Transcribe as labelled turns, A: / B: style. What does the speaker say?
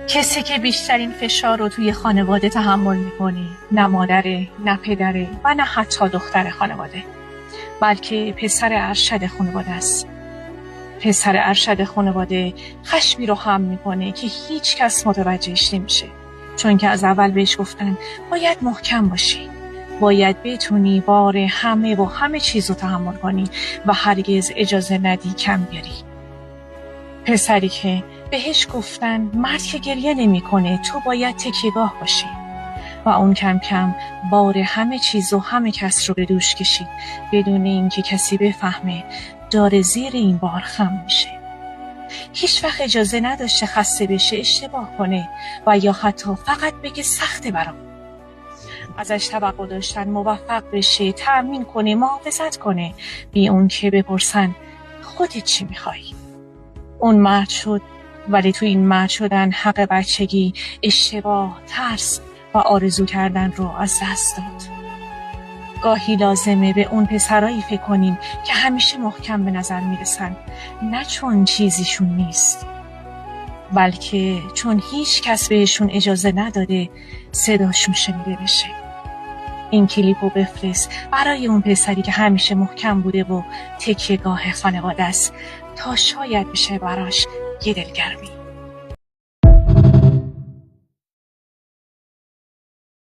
A: کسی که بیشترین فشار رو توی خانواده تحمل میکنه نه مادره، نه پدره و نه حتی دختر خانواده، بلکه پسر ارشد خانواده است. پسر ارشد خانواده خشمی رو هم میکنه که هیچ کس متوجهش نمیشه، چون که از اول بهش گفتن باید محکم باشی، باید بتونی بار همه چیز رو تحمل کنی و هرگز اجازه ندی کم بیاری. پسری که بهش گفتن مرد که گریه نمی کنه، تو باید تکیه‌گاه باشی و اون کم کم بار همه چیز و همه کس رو به دوش کشید بدون اینکه کسی بفهمه داره زیر این بار خم میشه. هیچ وقت اجازه نداشته خسته بشه، اشتباه کنه و یا حتی فقط بگه سخته برام. ازش توقع داشتن موفق بشه، تأمین کنه، محافظت کنه، بی اون که بپرسن خودت چی میخوای. اون مرد شد، ولی تو این مرد شدن حق بچگی، اشتباه، ترس و آرزو کردن رو از دست داد. گاهی لازمه به اون پسرایی فکر کنیم که همیشه محکم به نظر میرسن، نه چون چیزیشون نیست، بلکه چون هیچ کس بهشون اجازه نداده صداشون شنیده بشه. این کلیپو بفرست برای اون پسری که همیشه محکم بوده و تکیه‌گاه خانواده است، تا شاید بشه براش یه دلگرمی.